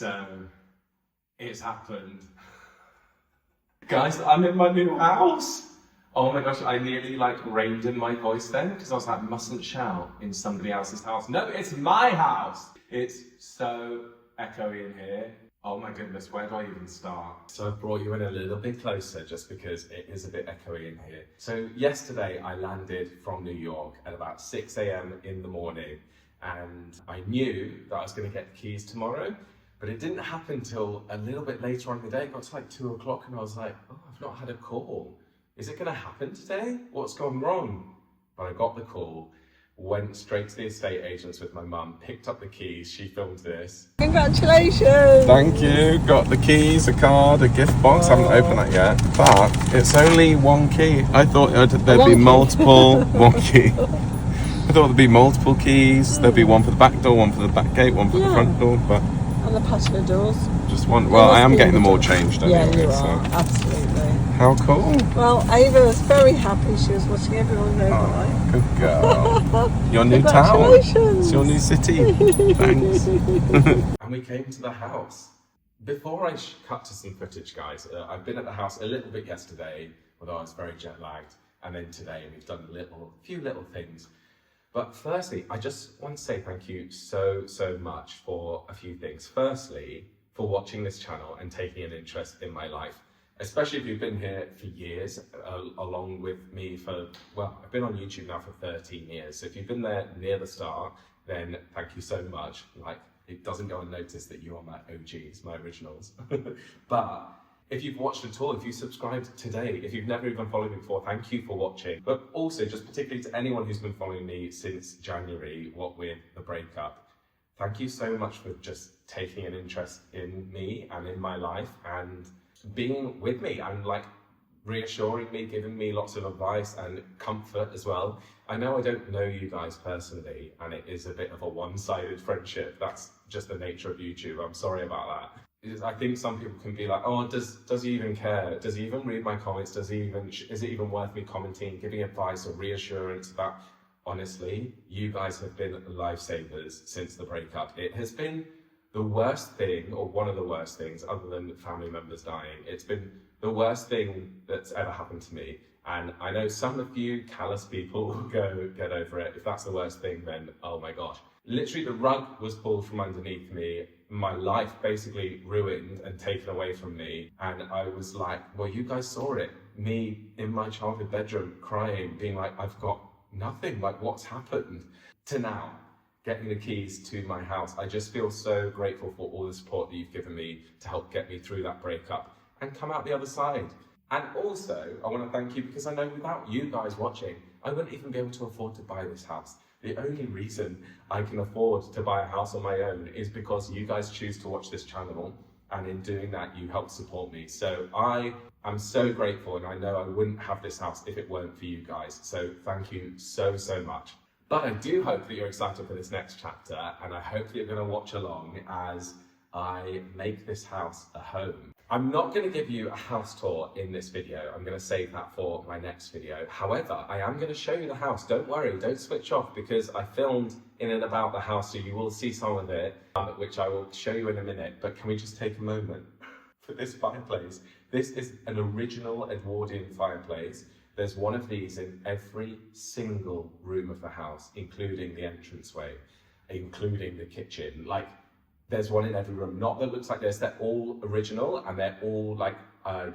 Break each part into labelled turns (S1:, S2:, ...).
S1: So, it's happened. Guys, I'm in my new house. Oh my gosh, I nearly reined in my voice then because I was like, mustn't shout in somebody else's house. No, it's my house. It's so echoey in here. Oh my goodness, where do I even start? So I've brought you in a little bit closer just because it is a bit echoey in here. So yesterday I landed from New York at about 6 a.m. in the morning, and I knew that I was going to get the keys tomorrow, but it didn't happen till a little bit later on in the day. It got to 2 o'clock and I was like, oh, I've not had a call. Is it going to happen today? What's gone wrong? But I got the call, went straight to the estate agents with my mum, picked up the keys, she filmed this.
S2: Congratulations!
S1: Thank you, got the keys, a card, a gift box, haven't opened that yet, but it's only one key. I thought there'd be multiple, one key. I thought there'd be multiple keys, there'd be one for the back door, one for the back gate, one for the front door, but...
S2: And the patio doors.
S1: Just one, well, I am getting them all changed anyway.
S2: Yeah, you are,
S1: so.
S2: absolutely.
S1: How cool.
S2: Well, Ava was very happy. She was watching everyone overnight.
S1: Oh, good girl. Your new town.
S2: Congratulations.
S1: It's your new city. Thanks. And we came to the house. Before I cut to some footage, guys, I've been at the house a little bit yesterday, although I was very jet lagged. And then today we've done a few little things. But firstly, I just want to say thank you so much for a few things. Firstly, for watching this channel and taking an interest in my life. Especially if you've been here for years, along with me for, well, I've been on YouTube now for 13 years. So if you've been there near the start, then thank you so much. It doesn't go unnoticed that you are my OGs, my originals. But if you've watched at all, if you subscribed today, if you've never even followed me before, thank you for watching. But also, just particularly to anyone who's been following me since January, what with the breakup, thank you so much for just taking an interest in me and in my life and being with me and reassuring me, giving me lots of advice and comfort as well. I know I don't know you guys personally and it is a bit of a one-sided friendship. That's just the nature of YouTube. I'm sorry about that. I think some people can be like, oh, does he even care? Does he even read my comments? Is it even worth me commenting, giving advice or reassurance? That honestly, you guys have been lifesavers since the breakup. It has been the worst thing, or one of the worst things, other than family members dying. It's been the worst thing that's ever happened to me. And I know some of you callous people will go get over it. If that's the worst thing, then oh my gosh. Literally the rug was pulled from underneath me. My life basically ruined and taken away from me. And I was like, well, you guys saw it. Me in my childhood bedroom crying, being like, I've got nothing, what's happened? To now, getting the keys to my house. I just feel so grateful for all the support that you've given me to help get me through that breakup and come out the other side. And also, I want to thank you because I know without you guys watching, I wouldn't even be able to afford to buy this house. The only reason I can afford to buy a house on my own is because you guys choose to watch this channel, and in doing that, you help support me. So I am so grateful, and I know I wouldn't have this house if it weren't for you guys. So thank you so much. But I do hope that you're excited for this next chapter, and I hope that you're going to watch along as I make this house a home. I'm not going to give you a house tour in this video. I'm going to save that for my next video. However, I am going to show you the house. Don't worry, don't switch off, because I filmed in and about the house, so you will see some of it, which I will show you in a minute. But can we just take a moment for this fireplace? This is an original Edwardian fireplace. There's one of these in every single room of the house, including the entranceway, including the kitchen. There's one in every room. Not that it looks like this, they're all original and they're all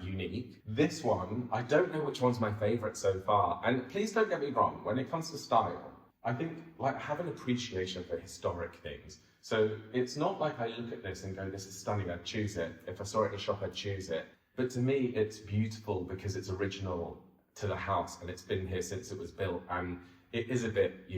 S1: unique. This one, I don't know which one's my favorite so far. And please don't get me wrong, when it comes to style, I think I have an appreciation for historic things. So it's not like I look at this and go, this is stunning, I'd choose it. If I saw it in a shop, I'd choose it. But to me, it's beautiful because it's original to the house and it's been here since it was built. And it is a bit,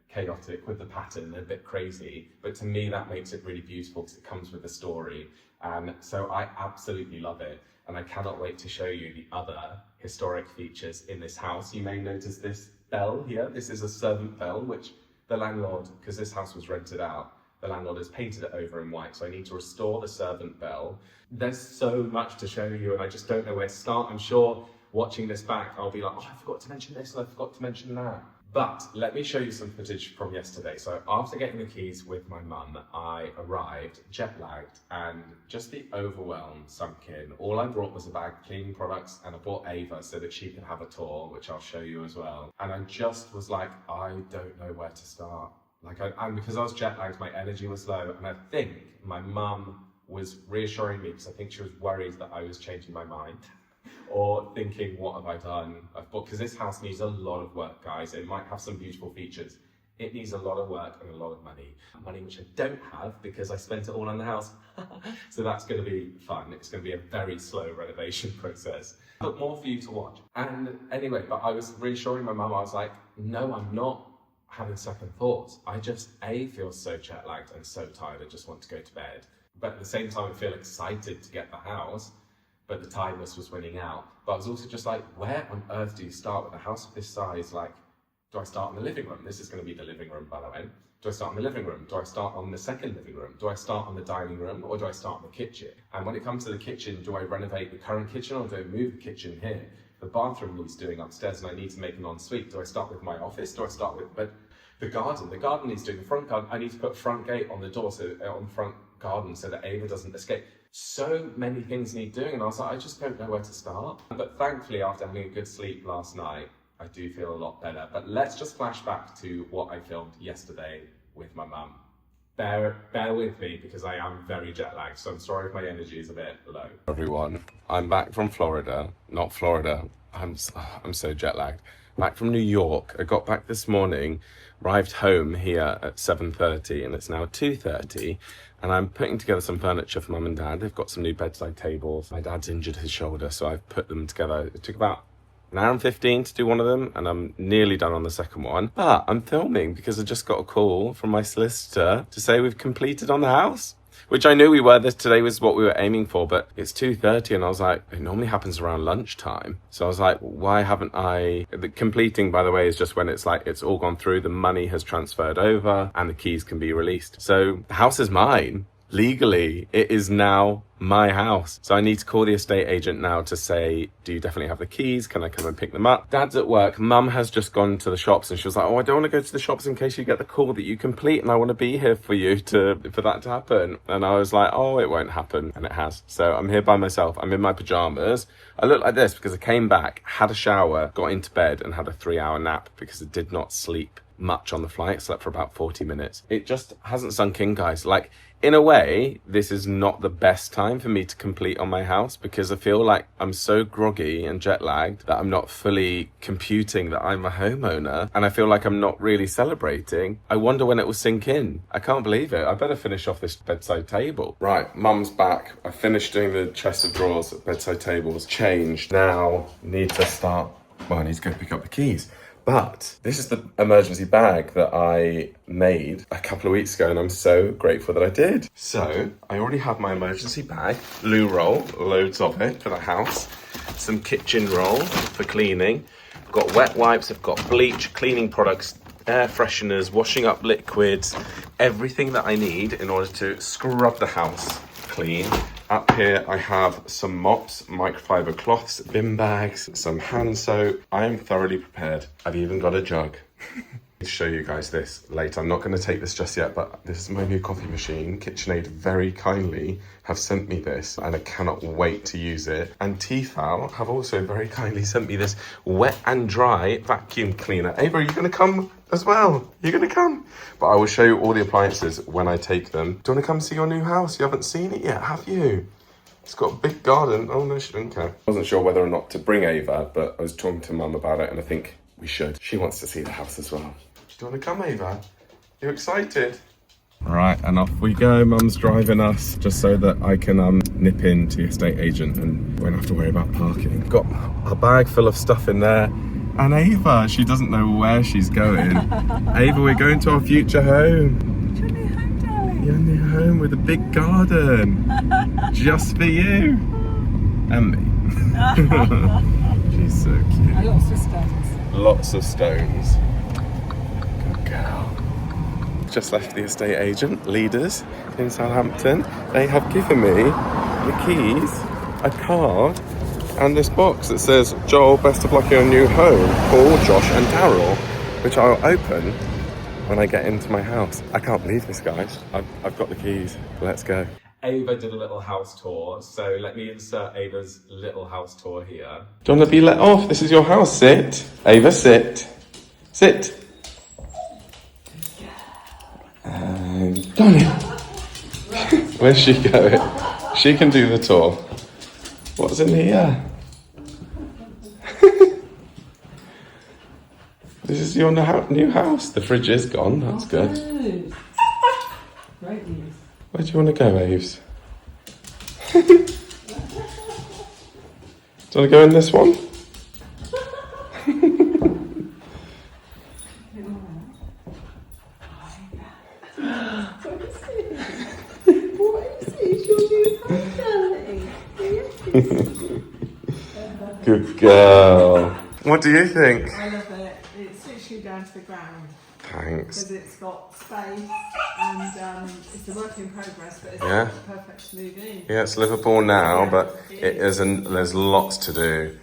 S1: chaotic with the pattern, a bit crazy, but to me that makes it really beautiful because it comes with a story. And so I absolutely love it, and I cannot wait to show you the other historic features in this house. You may notice this bell here. This is a servant bell, which the landlord, because this house was rented out, the landlord has painted it over in white, so I need to restore the servant bell. There's so much to show you and I just don't know where to start. I'm sure watching this back I'll be like, oh, I forgot to mention this and I forgot to mention that. But let me show you some footage from yesterday. So after getting the keys with my mum, I arrived jet lagged and just the overwhelm sunk in. All I brought was a bag of cleaning products and I brought Ava so that she could have a tour, which I'll show you as well. And I just was like, I don't know where to start. And because I was jet lagged, my energy was low. And I think my mum was reassuring me because I think she was worried that I was changing my mind. Or thinking, what have I done? Because this house needs a lot of work, guys. It might have some beautiful features. It needs a lot of work and a lot of money. Money which I don't have because I spent it all on the house. So that's going to be fun. It's going to be a very slow renovation process. But more for you to watch. And anyway, but I was reassuring my mum. I was like, no, I'm not having second thoughts. I just, feel so jet lagged and so tired. I just want to go to bed. But at the same time, I feel excited to get the house. But the tiredness was winning out. But I was also just like, where on earth do you start with a house of this size? Like, do I start in the living room? This is going to be the living room, by the way. Do I start in the living room? Do I start on the second living room? Do I start on the dining room? Or do I start in the kitchen? And when it comes to the kitchen, do I renovate the current kitchen or do I move the kitchen here? The bathroom needs doing upstairs and I need to make an ensuite. Do I start with my office? Do I start with the garden? The garden needs doing the front garden. I need to put a front gate on the door, so on the front garden, so that Ava doesn't escape. So many things need doing, and I was like, I just don't know where to start. But thankfully, after having a good sleep last night, I do feel a lot better. But let's just flash back to what I filmed yesterday with my mum. Bear with me because I am very jet lagged, so I'm sorry if my energy is a bit low. Everyone, I'm back from Florida. Not Florida. I'm so jet lagged. Back from New York. I got back this morning, arrived home here at 7:30, and it's now 2:30. And I'm putting together some furniture for mum and dad. They've got some new bedside tables. My dad's injured his shoulder, so I've put them together. It took about an hour and 15 to do one of them, and I'm nearly done on the second one. But I'm filming because I just got a call from my solicitor to say we've completed on the house, which I knew we were. This today was what we were aiming for, but it's 2:30, and I was like, it normally happens around lunchtime. So I was like, why haven't I... The completing, by the way, is just when it's like, it's all gone through, the money has transferred over, and the keys can be released. So the house is mine. Legally, it is now my house. So I need to call the estate agent now to say, do you definitely have the keys? Can I come and pick them up? Dad's at work. Mum has just gone to the shops and she was like, oh, I don't want to go to the shops in case you get the call that you complete, and I want to be here for you for that to happen. And I was like, oh, it won't happen. And it has. So I'm here by myself. I'm in my pajamas. I look like this because I came back, had a shower, got into bed and had a 3-hour nap because I did not sleep much on the flight. I slept for about 40 minutes. It just hasn't sunk in, guys. Like, in a way, this is not the best time for me to complete on my house because I feel like I'm so groggy and jet lagged that I'm not fully computing that I'm a homeowner, and I feel like I'm not really celebrating. I wonder when it will sink in. I can't believe it. I better finish off this bedside table. Right, mum's back. I finished doing the chest of drawers, bedside tables, changed. Now need to start, well, I need to go pick up the keys. But this is the emergency bag that I made a couple of weeks ago, and I'm so grateful that I did. So I already have my emergency bag, loo roll, loads of it for the house, some kitchen roll for cleaning. I've got wet wipes, I've got bleach, cleaning products, air fresheners, washing up liquids, everything that I need in order to scrub the house clean. Up here I have some mops, microfiber cloths, bin bags, some hand soap. I am thoroughly prepared. I've even got a jug. I'll show you guys this later. I'm not going to take this just yet, but this is my new coffee machine. KitchenAid very kindly have sent me this, and I cannot wait to use it. And Tefal have also very kindly sent me this wet and dry vacuum cleaner. Ava, are you going to come as well? You're going to come? But I will show you all the appliances when I take them. Do you want to come see your new house? You haven't seen it yet, have you? It's got a big garden. Oh no, she didn't care. I wasn't sure whether or not to bring Ava, but I was talking to Mum about it, and I think we should. She wants to see the house as well. Do you want to come, Ava? You excited? Right, and off we go. Mum's driving us just so that I can nip in to the estate agent and won't have to worry about parking. Got a bag full of stuff in there. And Ava, she doesn't know where she's going. Ava, we're going to our future home.
S2: Your new home, darling.
S1: Your new home with a big garden. Just for you. And me. She's so cute.
S2: And lots of stones.
S1: Lots of stones. Good girl. Just left the estate agent, Leaders, in Southampton. They have given me the keys, a card, and this box that says, Joel, best of luck in your new home. Paul, Josh and Daryl. which I'll open when I get into my house. I can't believe this, guys. I've got the keys. Let's go. Ava did a little house tour, so let me insert Ava's little house tour here. Do you want to be let off? This is your house. Sit. Ava, sit. Sit. And done it. Where's she going? She can do the tour. What's in here? This is your new house. The fridge is gone. That's good.
S2: Great news.
S1: Where do you want to go, Aves? Do you want to go in this one? Good girl. What do you think?
S2: I love it. It suits you down to the ground.
S1: Thanks.
S2: Because it's got space and it's a work in progress, but it's perfect to move in.
S1: Yeah, it's livable now, but there's lots to do.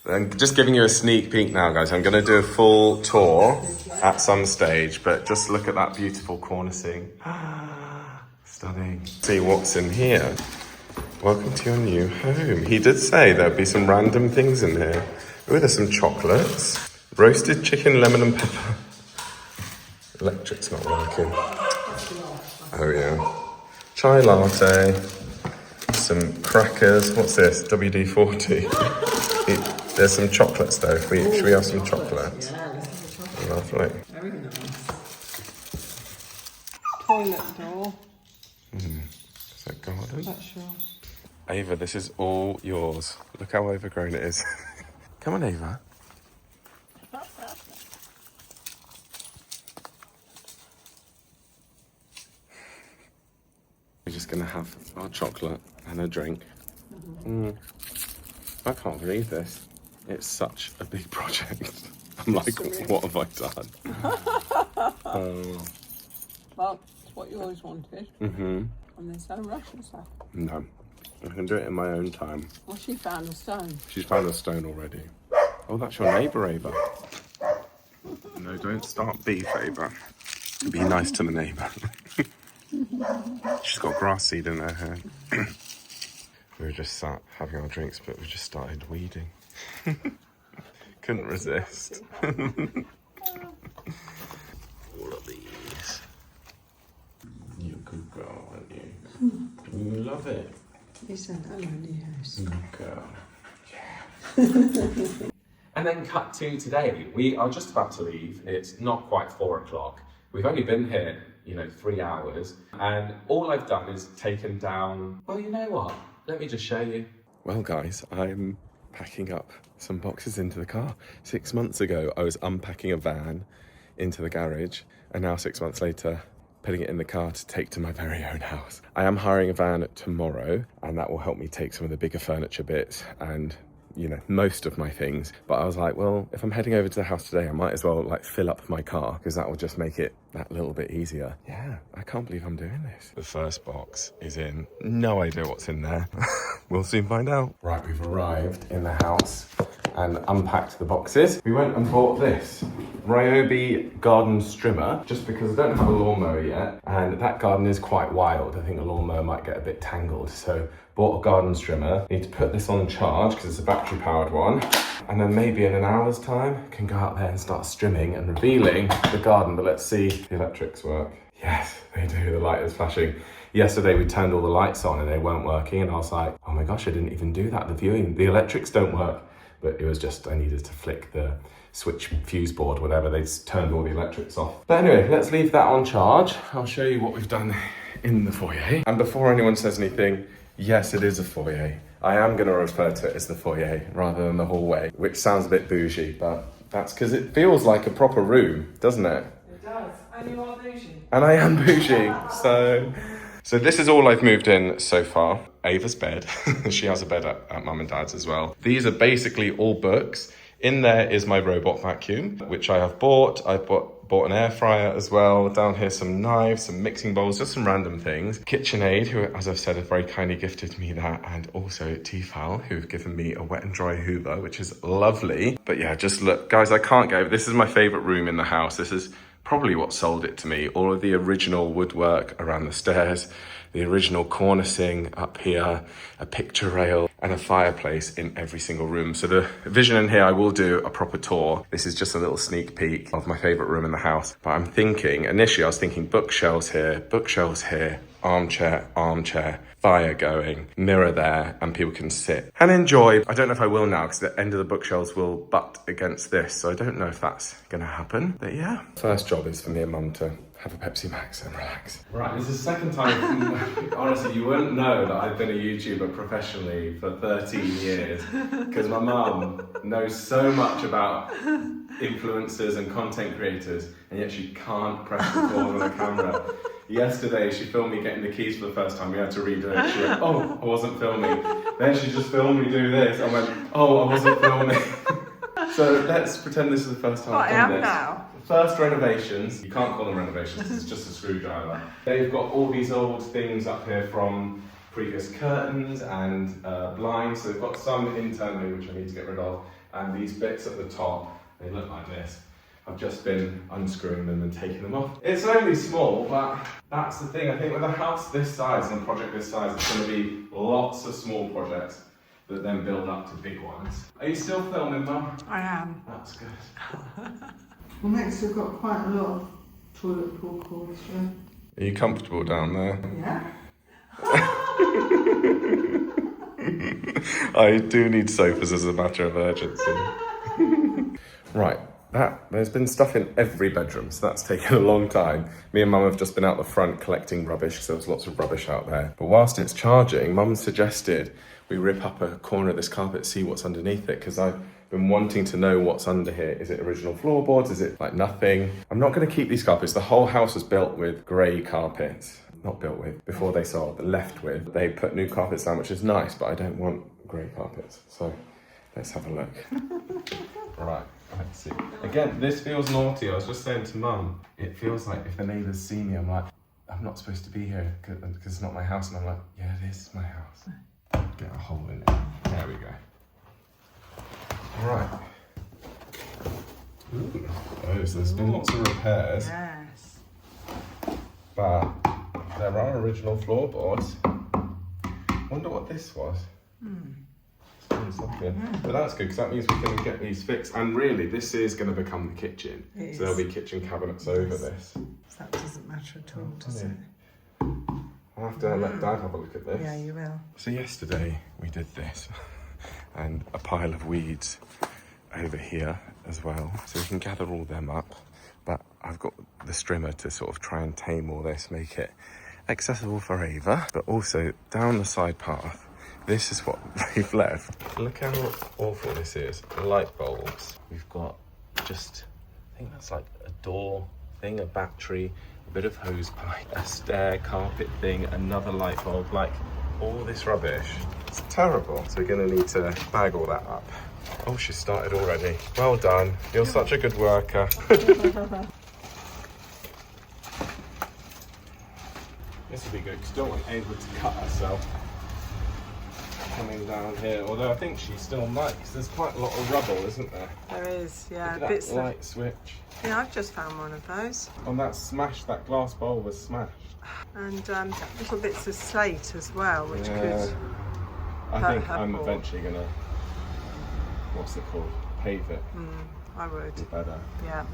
S1: I'm just giving you a sneak peek now, guys. I'm going to do a full tour at some stage, but just look at that beautiful cornicing. Stunning. See what's in here. Welcome to your new home. He did say there'd be some random things in here. Oh, there's some chocolates. Roasted chicken, lemon and pepper. Electric's not working. Oh yeah. Chai latte. Some crackers. What's this? WD-40. There's some chocolates though. Should we have some chocolates? Lovely.
S2: Very nice. Toilet door.
S1: Is that garden?
S2: That's your...
S1: Ava, this is all yours. Look how overgrown it is. Come on, Ava. We're just going to have our chocolate and a drink. I can't believe this. It's such a big project. I'm like, what have I done?
S2: Well, it's what you always wanted. And there's no rush and stuff.
S1: No. I can do it in my own time.
S2: Well, she found a stone.
S1: She's found a stone already. Oh, that's your neighbour, Ava. No, don't start beef, Ava. Be nice to the neighbour. She's got grass seed in her hair. We were just sat having our drinks, but we just started weeding. Couldn't resist. All of these. You're a good girl, aren't you? You love it.
S2: You said that around your house.
S1: Good girl. Yeah. And then cut to today. We are just about to leave. It's not quite 4 o'clock. We've only been here, 3 hours. And all I've done is taken down, well, you know what? Let me just show you. Well, guys, I'm packing up some boxes into the car. 6 months ago, I was unpacking a van into the garage. And now 6 months later, putting it in the car to take to my very own house. I am hiring a van tomorrow, and that will help me take some of the bigger furniture bits and most of my things. But I was like, well, if I'm heading over to the house today, I might as well fill up my car, because that will just make it that little bit easier. Yeah, I can't believe I'm doing this. The first box is in. No idea what's in there. We'll soon find out. Right, we've arrived in the house and unpacked the boxes. We went and bought this Ryobi garden strimmer, just because I don't have a lawnmower yet, and that garden is quite wild. I think a lawnmower might get a bit tangled, so bought a garden strimmer. Need to put this on charge because it's a battery powered one, and then maybe in an hour's time can go out there and start strimming and revealing the garden. But let's see if the electrics work. Yes, they do. The light is flashing. Yesterday we turned all the lights on and they weren't working, and I was like, oh my gosh, I didn't even do that. The electrics don't work. But it was just, I needed to flick the switch fuse board, whatever. They turned all the electrics off. But anyway, let's leave that on charge. I'll show you what we've done in the foyer. And before anyone says anything, yes, it is a foyer. I am going to refer to it as the foyer rather than the hallway, which sounds a bit bougie, but that's because it feels like a proper room, doesn't it?
S2: It does. And you are bougie.
S1: And I am bougie, So this is all I've moved in so far. Ava's bed. She has a bed at mum and dad's as well. These are basically all books. In there is my robot vacuum, which I have bought. I've bought bought an air fryer as well. Down here, some knives, some mixing bowls, just some random things. KitchenAid, who, as I've said, have very kindly gifted me that. And also Tefal, who've given me a wet and dry Hoover, which is lovely. But yeah, just look, guys, I can't go. This is my favorite room in the house. This is probably what sold it to me. All of the original woodwork around the stairs, the original cornicing up here, a picture rail, and a fireplace in every single room. So the vision in here, I will do a proper tour. This is just a little sneak peek of my favorite room in the house. But I'm thinking, initially I was thinking bookshelves here, armchair, fire going, mirror there, and people can sit and enjoy. I don't know if I will now, because the end of the bookshelves will butt against this, so I don't know if that's gonna happen. But yeah, first job is for me and Mum to have a Pepsi Max and relax. Right, this is the second time, honestly, you wouldn't know that I've been a YouTuber professionally for 13 years, because my mum knows so much about influencers and content creators, and yet she can't press record on a camera. Yesterday, she filmed me getting the keys for the first time. We had to redo it. She went, oh, I wasn't filming. Then she just filmed me do this. I went, oh, I wasn't filming. So let's pretend this is the first time I've done this. Now? First renovations. You can't call them renovations, it's just a screwdriver. They've got all these old things up here from previous curtains and blinds. So they've got some internally, which I need to get rid of. And these bits at the top, they look like this. I've just been unscrewing them and taking them off. It's only small, but that's the thing. I think with a house this size and a project this size, it's going to be lots of small projects that then build up to big ones. Are you still filming, Mum?
S2: I am.
S1: That's good.
S2: Well, next we've got quite a lot of toilet pool calls, yeah.
S1: Are you comfortable down there?
S2: Yeah.
S1: I do need sofas as a matter of urgency. Right. There's been stuff in every bedroom, so that's taken a long time. Me and Mum have just been out the front collecting rubbish, because there was lots of rubbish out there. But whilst it's charging, Mum suggested we rip up a corner of this carpet, see what's underneath it, because I've been wanting to know what's under here. Is it original floorboards? Is it like nothing? I'm not going to keep these carpets. The whole house was built with grey carpets. Not built with, before they sold, left with. They put new carpets down, which is nice, but I don't want grey carpets. So let's have a look. Right. Let's see. Again, this feels naughty. I was just saying to Mum, it feels like if the neighbours see me, I'm like, I'm not supposed to be here because it's not my house. And I'm like, yeah, it is my house. Get a hole in it. There we go. All right. Ooh. Oh, so there's been lots of repairs.
S2: Yes.
S1: But there are original floorboards. Wonder what this was. Something. But that's good, because that means we can get these fixed. And really, this is going to become the kitchen. So there'll be kitchen cabinets over this.
S2: That doesn't matter at all, does it?
S1: I'll have to let Dad have a look at this.
S2: Yeah, you will.
S1: So yesterday we did this, and a pile of weeds over here as well. So we can gather all them up. But I've got the strimmer to sort of try and tame all this, make it accessible for Ava, but also down the side path. This is what they've left. Look how awful this is. Light bulbs. We've got just, I think that's like a door thing, a battery, a bit of hose pipe, a stair carpet thing, another light bulb, like all this rubbish. It's terrible. So we're gonna need to bag all that up. Oh, she started already. Well done. You're such a good worker. This will be good, because don't want Ava to cut herself coming down here, although I think she still might, because there's quite a lot of rubble, isn't there?
S2: There is, yeah.
S1: Look at
S2: bits
S1: that light switch.
S2: Yeah, I've just found one of those.
S1: And that smashed, that glass bowl was smashed.
S2: And little bits of slate as well, which could
S1: I think I'm eventually gonna, what's it called? Pave it.
S2: I would.
S1: Be better.
S2: Yeah.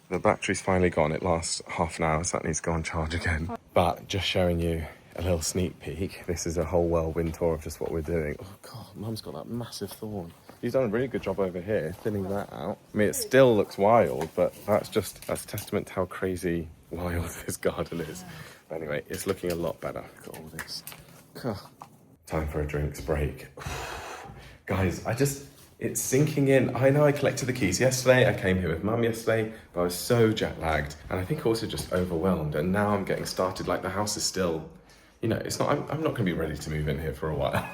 S1: The battery's finally gone. It lasts half an hour, so that needs to go on charge again. But just showing you a little sneak peek. This is a whole whirlwind tour of just what we're doing. Oh God, Mum's got that massive thorn. He's done a really good job over here, thinning that out. I mean, it still looks wild, but that's testament to how crazy wild this garden is. Anyway, it's looking a lot better. Look at all this. Time for a drinks break. Guys, it's sinking in. I know I collected the keys yesterday. I came here with Mum yesterday, but I was so jet lagged. And I think also just overwhelmed. And now I'm getting started. Like, the house is still, you know, it's not, I'm not gonna be ready to move in here for a while.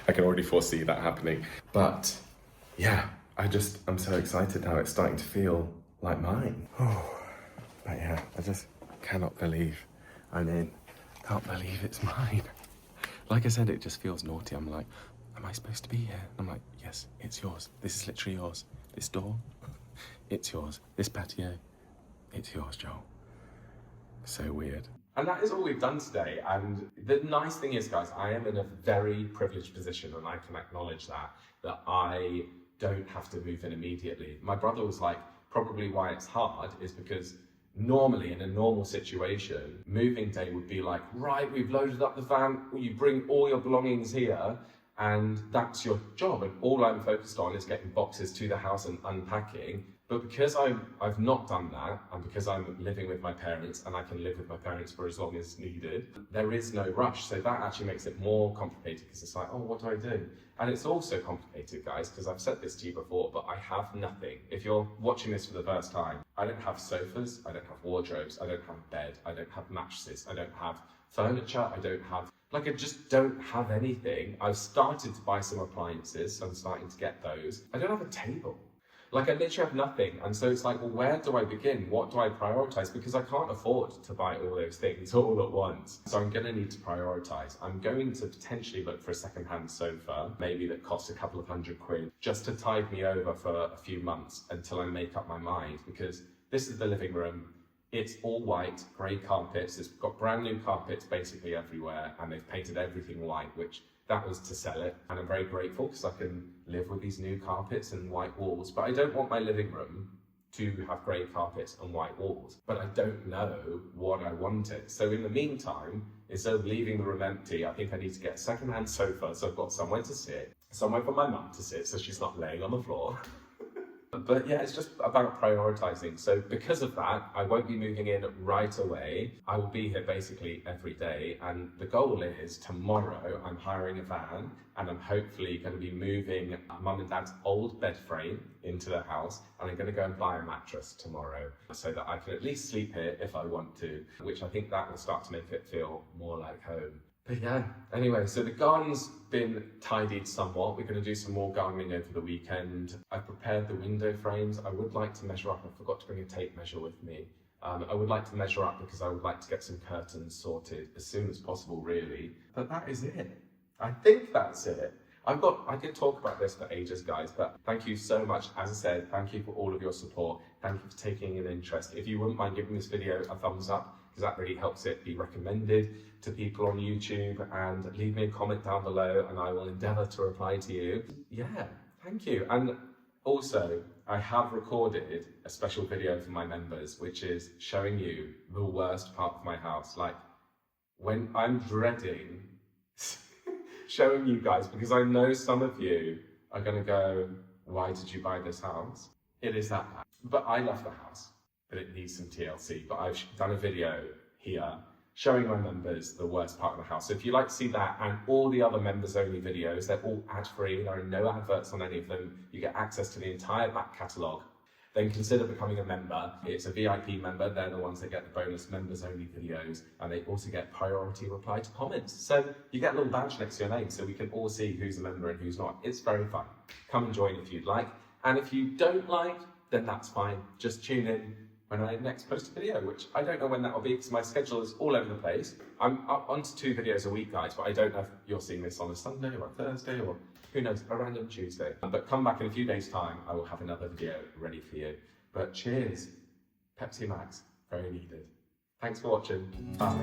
S1: I can already foresee that happening. But yeah, I'm so excited now. It's starting to feel like mine. But yeah, I just cannot believe I'm in. Can't believe it's mine. Like I said, it just feels naughty. I'm like, am I supposed to be here? I'm like, yes, it's yours. This is literally yours. This door, it's yours. This patio, it's yours, Joel. So weird. And that is all we've done today. And the nice thing is, guys, I am in a very privileged position, and I can acknowledge that I don't have to move in immediately. My brother was like, probably why it's hard is because normally in a normal situation, moving day would be like, right, we've loaded up the van, you bring all your belongings here, and that's your job. And all I'm focused on is getting boxes to the house and unpacking. But because I've not done that, and because I'm living with my parents and I can live with my parents for as long as needed, there is no rush. So that actually makes it more complicated, because it's like, oh, what do I do? And it's also complicated, guys, because I've said this to you before, but I have nothing. If you're watching this for the first time, I don't have sofas, I don't have wardrobes, I don't have a bed, I don't have mattresses, I don't have furniture, I just don't have anything. I've started to buy some appliances, so I'm starting to get those. I don't have a table. Like, I literally have nothing. And so it's like, well, where do I begin? What do I prioritize? Because I can't afford to buy all those things all at once. So I'm going to need to prioritize. I'm going to potentially look for a second-hand sofa, maybe that costs a couple of £100, just to tide me over for a few months until I make up my mind. Because this is the living room. It's all white, grey carpets. It's got brand new carpets basically everywhere, and they've painted everything white, which that was to sell it. And I'm very grateful because I can live with these new carpets and white walls. But I don't want my living room to have grey carpets and white walls. But I don't know what I wanted. So in the meantime, instead of leaving the room empty, I think I need to get a second-hand sofa so I've got somewhere to sit, somewhere for my mum to sit so she's not laying on the floor. But yeah, it's just about prioritizing. So because of that, I won't be moving in right away. I will be here basically every day. And the goal is tomorrow I'm hiring a van, and I'm hopefully going to be moving mum and dad's old bed frame into the house. And I'm going to go and buy a mattress tomorrow so that I can at least sleep here if I want to, which I think that will start to make it feel more like home. But yeah, anyway, so the garden's been tidied somewhat. We're going to do some more gardening over the weekend. I've prepared the window frames. I would like to measure up. I forgot to bring a tape measure with me. I would like to measure up because I would like to get some curtains sorted as soon as possible, really. But that is it. I think that's it. I could talk about this for ages, guys, but thank you so much. As I said, thank you for all of your support. Thank you for taking an interest. If you wouldn't mind giving this video a thumbs up, because that really helps it be recommended to people on YouTube, and leave me a comment down below and I will endeavour to reply to you. Yeah, thank you. And also, I have recorded a special video for my members, which is showing you the worst part of my house. Like, when I'm dreading showing you guys, because I know some of you are going to go, why did you buy this house? It is that bad. But I love the house, but it needs some TLC. But I've done a video here showing my members the worst part of the house. So if you'd like to see that and all the other members only videos, they're all ad-free, there are no adverts on any of them. You get access to the entire back catalogue. Then consider becoming a member. It's a VIP member, they're the ones that get the bonus members only videos, and they also get priority reply to comments. So you get a little badge next to your name so we can all see who's a member and who's not. It's very fun. Come and join if you'd like. And if you don't like, then that's fine. Just tune in when I next post a video, which I don't know when that will be because my schedule is all over the place. I'm up onto 2 videos a week, guys, but I don't know if you're seeing this on a Sunday or a Thursday or who knows, a random Tuesday. But come back in a few days' time, I will have another video ready for you. But cheers, Pepsi Max, very needed. Thanks for watching, bye.